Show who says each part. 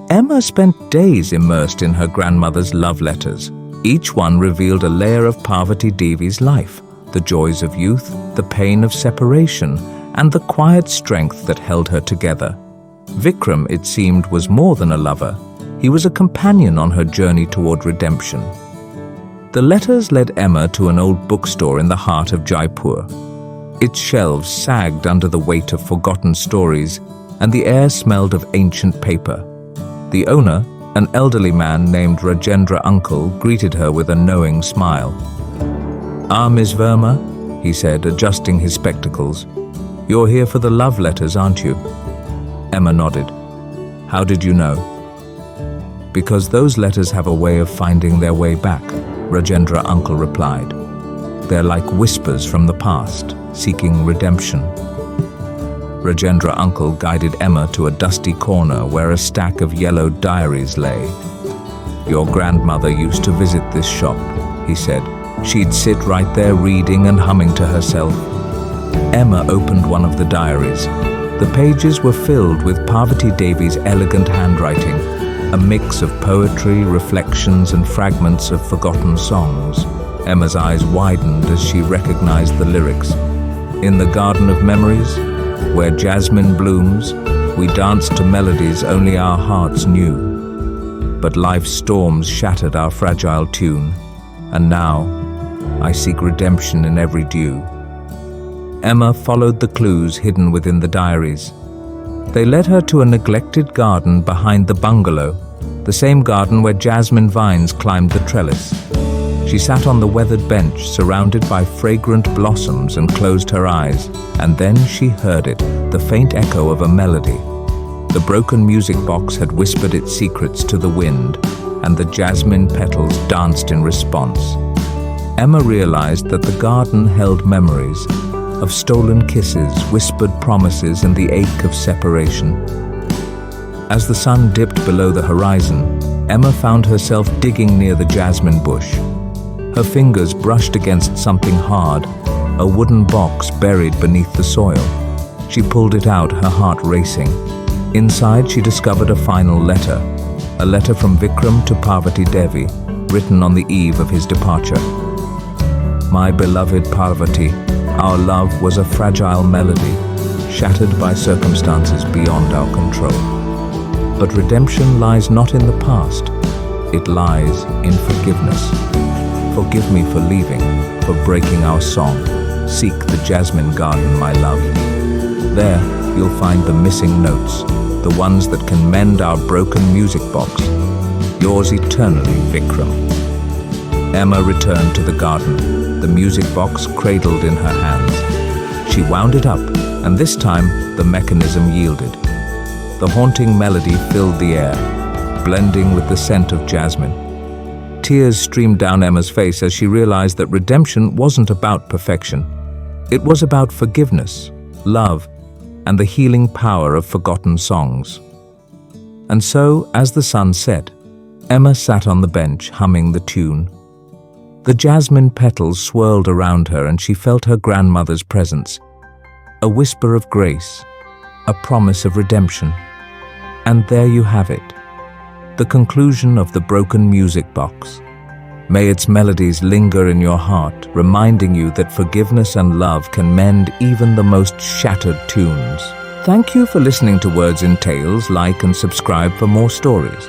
Speaker 1: Emma spent days immersed in her grandmother's love letters. Each one revealed a layer of Parvati Devi's life, the joys of youth, the pain of separation, and the quiet strength that held her together. Vikram, it seemed, was more than a lover. He was a companion on her journey toward redemption. The letters led Emma to an old bookstore in the heart of Jaipur. Its shelves sagged under the weight of forgotten stories, and the air smelled of ancient paper. The owner, an elderly man named Rajendra Uncle, greeted her with a knowing smile. "Ah, Miss Verma," he said, adjusting his spectacles. "You're here for the love letters, aren't you?" Emma nodded. "How did you know?" "Because those letters have a way of finding their way back," Rajendra Uncle replied. "They're like whispers from the past, seeking redemption." Rajendra Uncle guided Emma to a dusty corner where a stack of yellow diaries lay. "Your grandmother used to visit this shop," he said. "She'd sit right there reading and humming to herself." Emma opened one of the diaries. The pages were filled with Parvati Devi's elegant handwriting, a mix of poetry, reflections, and fragments of forgotten songs. Emma's eyes widened as she recognized the lyrics. "In the garden of memories, where jasmine blooms, we danced to melodies only our hearts knew. But life's storms shattered our fragile tune, and now I seek redemption in every dew." Emma followed the clues hidden within the diaries. They led her to a neglected garden behind the bungalow, the same garden where jasmine vines climbed the trellis. She sat on the weathered bench, surrounded by fragrant blossoms, and closed her eyes. And then she heard it, the faint echo of a melody. The broken music box had whispered its secrets to the wind, and the jasmine petals danced in response. Emma realized that the garden held memories of stolen kisses, whispered promises, and the ache of separation. As the sun dipped below the horizon, Emma found herself digging near the jasmine bush. Her fingers brushed against something hard, a wooden box buried beneath the soil. She pulled it out, her heart racing. Inside, she discovered a final letter, a letter from Vikram to Parvati Devi, written on the eve of his departure. "My beloved Parvati, our love was a fragile melody, shattered by circumstances beyond our control. But redemption lies not in the past, it lies in forgiveness. Forgive me for leaving, for breaking our song. Seek the jasmine garden, my love. There you'll find the missing notes, the ones that can mend our broken music box. Yours eternally, Vikram." Emma returned to the garden, the music box cradled in her hands. She wound it up, and this time the mechanism yielded. The haunting melody filled the air, blending with the scent of jasmine. Tears streamed down Emma's face as she realized that redemption wasn't about perfection. It was about forgiveness, love, and the healing power of forgotten songs. And so, as the sun set, Emma sat on the bench, humming the tune. The jasmine petals swirled around her, and she felt her grandmother's presence. A whisper of grace, a promise of redemption. And there you have it, the conclusion of the broken music box. May its melodies linger in your heart, reminding you that forgiveness and love can mend even the most shattered tunes. Thank you for listening to Words in Tales. Like and subscribe for more stories.